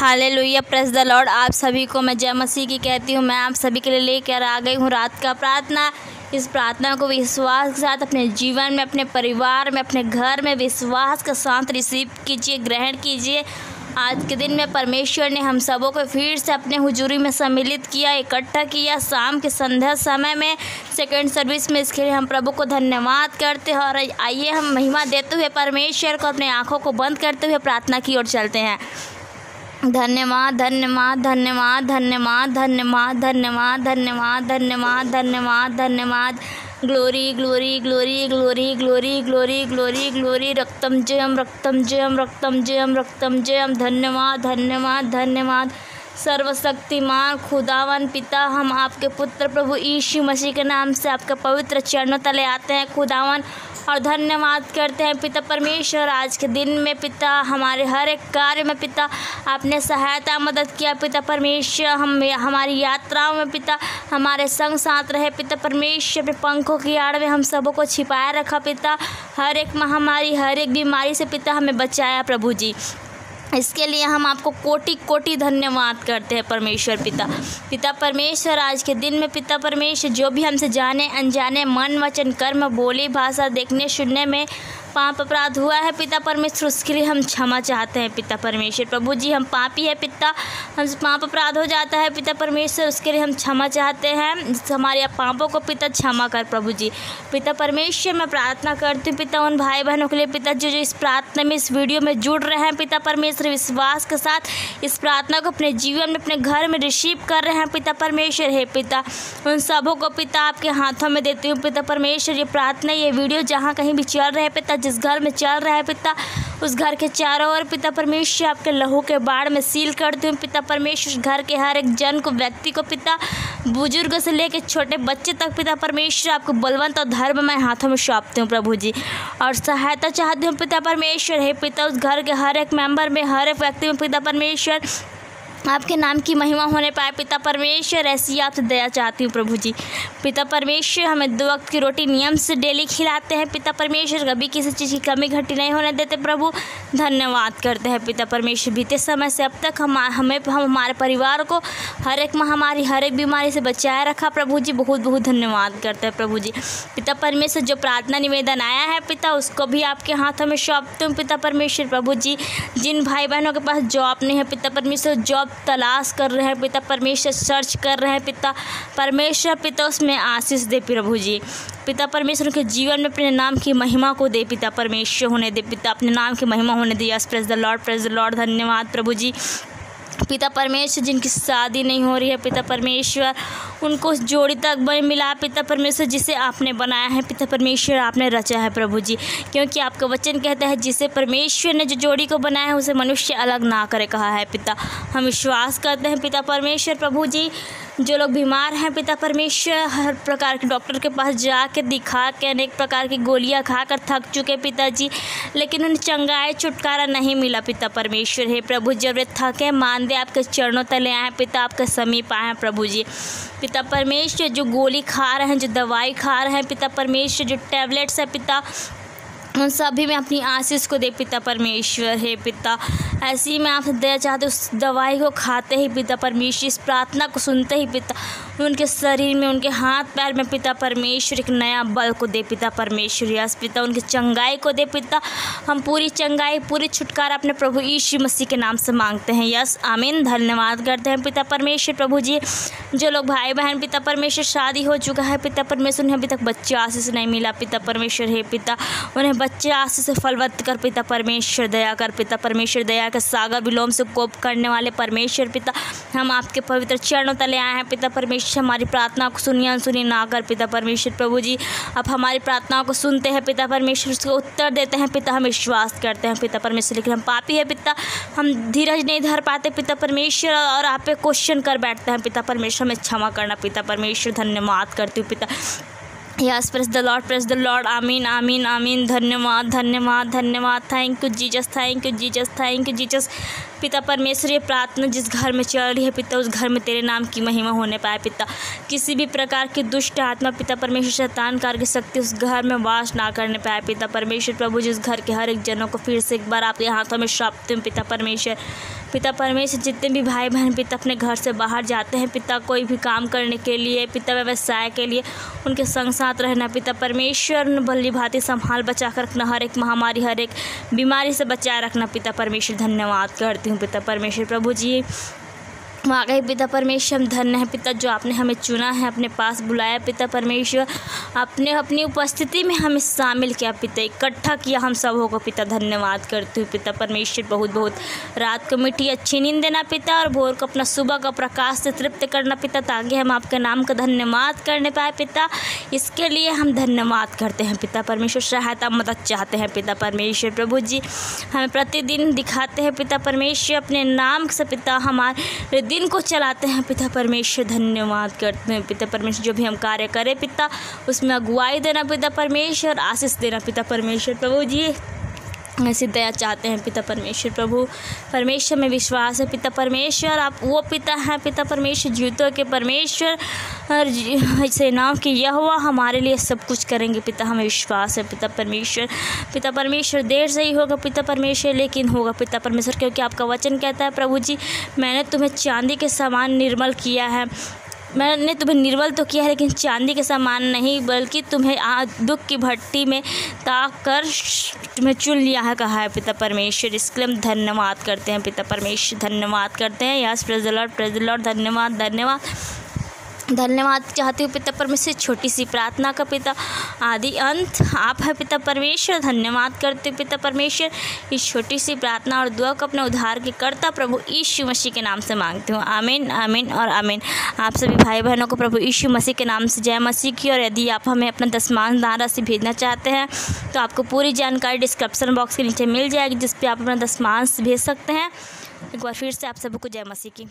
Hallelujah, praise the Lord. आप सभी को मैं जय मसीह की कहती हूँ। मैं आप सभी के लिए लेकर आ गई हूँ रात का प्रार्थना। इस प्रार्थना को विश्वास के साथ अपने जीवन में, अपने परिवार में, अपने घर में विश्वास के साथ रिसीव कीजिए, ग्रहण कीजिए। आज के दिन में परमेश्वर ने हम सबों को फिर से अपने हुजूरी में सम्मिलित किया, इकट्ठा किया शाम के संध्या समय में सेकंड सर्विस में। इसके लिए हम प्रभु को धन्यवाद करते हैं। और आइए हम महिमा देते हुए परमेश्वर को अपने आँखों को बंद करते हुए प्रार्थना की ओर चलते हैं। धन्यवाद धन्यवाद धन्यवाद धन्यवाद धन्यवाद धन्यवाद धन्यवाद धन्यवाद धन्यवाद धन्यवाद। Glory glory glory glory glory glory glory glory. रक्तम जयम रक्तम जयम रक्तम जयम रक्तम जयम। धन्यवाद धन्यवाद धन्यवाद। सर्वशक्तिमान खुदावन पिता, हम आपके पुत्र प्रभु यीशु मसीह के नाम से आपके पवित्र चरणों तले आते हैं खुदावन, और धन्यवाद करते हैं पिता परमेश्वर। आज के दिन में पिता हमारे हर एक कार्य में पिता आपने सहायता मदद किया पिता परमेश्वर। हमारी यात्राओं में पिता हमारे संग साथ रहे पिता परमेश्वर। अपने पंखों की आड़ में हम सबों को छिपाए रखा पिता। हर एक महामारी, हर एक बीमारी से पिता हमें बचाया प्रभु जी। इसके लिए हम आपको कोटि कोटि धन्यवाद करते हैं परमेश्वर पिता। पिता परमेश्वर, आज के दिन में पिता परमेश्वर जो भी हमसे जाने अनजाने मन वचन कर्म बोली भाषा देखने सुनने में पाप अपराध हुआ है पिता परमेश्वर, उसके लिए हम क्षमा चाहते हैं पिता परमेश्वर। प्रभु जी हम पापी है पिता, हमसे पाप अपराध हो जाता है पिता परमेश्वर, उसके लिए हम क्षमा चाहते हैं। हमारे पापों को पिता क्षमा कर प्रभु जी। पिता परमेश्वर मैं प्रार्थना करती हूँ पिता उन भाई बहनों के लिए पिता जो इस प्रार्थना में, इस वीडियो में जुड़ रहे हैं पिता परमेश्वर। विश्वास के साथ इस प्रार्थना को अपने जीवन में, अपने घर में रिसीव कर रहे हैं पिता परमेश्वर। है पिता उन सबों को पिता आपके हाथों में देती हूँ पिता परमेश्वर। ये प्रार्थना, ये वीडियो जहाँ कहीं भी चल रहे हैं पिता, जिस घर में चल रहा है पिता, उस घर के चारों ओर पिता परमेश्वर आपके लहू के बाढ़ में सील करती हूँ पिता परमेश्वर। घर के हर एक जन को, व्यक्ति को पिता, बुजुर्ग से लेकर छोटे बच्चे तक पिता परमेश्वर आपको बलवंत और धर्ममय हाथों में सौंपती हूँ प्रभु जी। और सहायता चाहती हूँ पिता परमेश्वर। है पिता उस घर के हर एक मेंबर में, हर एक व्यक्ति में पिता परमेश्वर आपके नाम की महिमा होने पाए पिता परमेश्वर। ऐसी आपसे दया चाहती हूँ प्रभु जी। पिता परमेश्वर हमें 2 वक्त की रोटी नियम से डेली खिलाते हैं पिता परमेश्वर, कभी किसी चीज़ की कमी घटी नहीं होने देते प्रभु। धन्यवाद करते हैं पिता परमेश्वर। बीते समय से अब तक हम हमारे परिवार को हर एक महामारी, हर एक बीमारी से बचाए रखा प्रभु जी। बहुत बहुत धन्यवाद करते हैं प्रभु जी। पिता परमेश्वर जो प्रार्थना निवेदन आया है पिता, उसको भी आपके हाथों में सौंपते हूँ पिता परमेश्वर। प्रभु जी जिन भाई बहनों के पास जॉब नहीं है पिता परमेश्वर, जॉब तलाश कर रहे हैं पिता परमेश्वर, सर्च कर रहे हैं पिता परमेश्वर, पिता उसमें आशीष दे प्रभु जी। पिता परमेश्वर के जीवन में अपने नाम की महिमा को दे पिता परमेश्वर, होने दे पिता, अपने नाम की महिमा होने दे। Yes praise the lord, praise the lord. धन्यवाद प्रभु जी। पिता परमेश्वर जिनकी शादी नहीं हो रही है पिता परमेश्वर, उनको उस जोड़ी तक मिला पिता परमेश्वर जिसे आपने बनाया है पिता परमेश्वर, आपने रचा है प्रभु जी। क्योंकि आपका वचन कहता है जिसे परमेश्वर ने जो जोड़ी को बनाया है उसे मनुष्य अलग ना करे कहा है पिता। हम विश्वास करते हैं पिता परमेश्वर। प्रभु जी जो लोग बीमार हैं पिता परमेश्वर, हर प्रकार के डॉक्टर के पास जाके दिखा के अनेक प्रकार की गोलियां खाकर थक चुके पिताजी, लेकिन उन्हें चंगाई छुटकारा नहीं मिला पिता परमेश्वर। है प्रभु जब वे थके मान दे आपके चरणों तले आए पिता, आपके समीप आए हैं प्रभु जी। पिता परमेश्वर जो गोली खा रहे हैं, जो दवाई खा रहे हैं पिता परमेश्वर, जो टैबलेट्स है पिता, उन सभी में अपनी आशीष को दे पिता परमेश्वर। है पिता ऐसे ही मैं आपसे दया चाहते उस दवाई को खाते ही पिता परमेश्वर, इस प्रार्थना को सुनते ही पिता उनके शरीर में, उनके हाथ पैर में पिता परमेश्वर एक नया बल को दे पिता परमेश्वर। यस पिता उनकी चंगाई को दे पिता। हम पूरी चंगाई, पूरी छुटकारा अपने प्रभु यीशु मसीह के नाम से मांगते हैं। यस आमीन। धन्यवाद करते हैं पिता परमेश्वर। प्रभु जी जो लोग भाई बहन पिता परमेश्वर शादी हो चुका है पिता परमेश्वर, उन्हें अभी तक बच्चे आशीष नहीं मिला पिता परमेश्वर। है पिता उन्हें बच्चे आशीष से फलवत कर पिता परमेश्वर, दया कर पिता परमेश्वर। दया के सागर विलोम से कोप करने वाले परमेश्वर पिता, हम आपके पवित्र चरणों तले आए हैं पिता परमेश्वर। हमारी प्रार्थना को सुनिए अनसुनी ना कर पिता परमेश्वर। प्रभु जी अब हमारी प्रार्थनाओं को सुनते हैं पिता परमेश्वर, उसको उत्तर देते हैं पिता। हम विश्वास करते हैं पिता परमेश्वर, लेकिन हम पापी है पिता, हम धीरज नहीं धर पाते पिता परमेश्वर, और आप पे क्वेश्चन कर बैठते हैं पिता परमेश्वर। हमें क्षमा करना पिता परमेश्वर। धन्यवाद करती हूँ पिता। Yes praise the lord, praise the Lord. आमीन आमीन आमीन। धन्यवाद धन्यवाद धन्यवाद। Thank you Jesus, thank you Jesus, thank you Jesus. पिता परमेश्वर ये प्रार्थना जिस घर में चल रही है पिता, उस घर में तेरे नाम की महिमा होने पाए पिता। किसी भी प्रकार की दुष्ट आत्मा पिता परमेश्वर, शैतान कार्य की शक्ति उस घर में वास ना करने पाए पिता परमेश्वर। प्रभु जिस घर के हर एक जनों को फिर से एक बार आपके हाथों में सौंपते हैं पिता परमेश्वर। पिता परमेश्वर जितने भी भाई बहन पिता अपने घर से बाहर जाते हैं पिता, कोई भी काम करने के लिए पिता, व्यवसाय के लिए, उनके संग साथ रहना पिता परमेश्वर, भली भांति संभाल बचा कर रखना, हर एक महामारी हर एक बीमारी से बचाए रखना पिता परमेश्वर। धन्यवाद करती हूँ पिता परमेश्वर। प्रभु जी वाकई पिता परमेश्वर हम धन्य है पिता, जो आपने हमें चुना है, अपने पास बुलाया पिता परमेश्वर, आपने अपनी उपस्थिति में हमें शामिल किया पिता, इकट्ठा किया हम सबों को पिता। धन्यवाद करती हूँ पिता परमेश्वर। बहुत बहुत रात को मीठी अच्छी नींद देना पिता, और भोर को अपना सुबह का प्रकाश से तृप्त करना पिता, ताकि हम आपके नाम का धन्यवाद करने पाए पिता। इसके लिए हम धन्यवाद करते हैं पिता परमेश्वर। सहायता मदद चाहते हैं पिता परमेश्वर। प्रभु जी हमें प्रतिदिन दिखाते हैं पिता परमेश्वर, अपने नाम से पिता हमारे दिन को चलाते हैं पिता परमेश्वर। धन्यवाद करते हैं पिता परमेश्वर। जो भी हम कार्य करें पिता, उसमें अगुवाई देना पिता परमेश्वर, आशीष देना पिता परमेश्वर। प्रभु जी ऐसी दया चाहते हैं पिता परमेश्वर। प्रभु परमेश्वर में विश्वास है पिता परमेश्वर, आप वो पिता हैं पिता परमेश्वर, जीवितों के परमेश्वर, सेनाओं की यहोवा हमारे लिए सब कुछ करेंगे पिता, हमें विश्वास है पिता परमेश्वर। पिता परमेश्वर देर से ही होगा पिता परमेश्वर, लेकिन होगा पिता परमेश्वर, क्योंकि आपका वचन कहता है प्रभु जी, मैंने तुम्हें चांदी के समान निर्मल किया है, मैंने तुम्हें निर्बल तो किया है लेकिन चांदी के समान नहीं, बल्कि तुम्हें दुख की भट्टी में ताक कर तुम्हें चुन लिया है कहा है पिता परमेश्वर। इसके लिए हम धन्यवाद करते हैं पिता परमेश्वर, धन्यवाद करते हैं। Yes praise the lord. धन्यवाद धन्यवाद धन्यवाद चाहती हूँ पिता परमेश्वर। छोटी सी प्रार्थना का पिता आदि अंत आप है पिता परमेश्वर। धन्यवाद करते हो पिता परमेश्वर। इस छोटी सी प्रार्थना और दुआ को अपने उद्धार के कर्ता प्रभु यीशु मसीह के नाम से मांगती हूँ। आमीन आमीन और आमीन। आप सभी भाई बहनों को प्रभु यीशु मसीह के नाम से जय मसीह की। और यदि आप हमें अपना दशमांश दान राशि भेजना चाहते हैं तो आपको पूरी जानकारी डिस्क्रिप्शन बॉक्स के नीचे मिल जाएगी, जिस पर आप अपना दशमांश भेज सकते हैं। एक बार फिर से आप सबको जय मसीह की।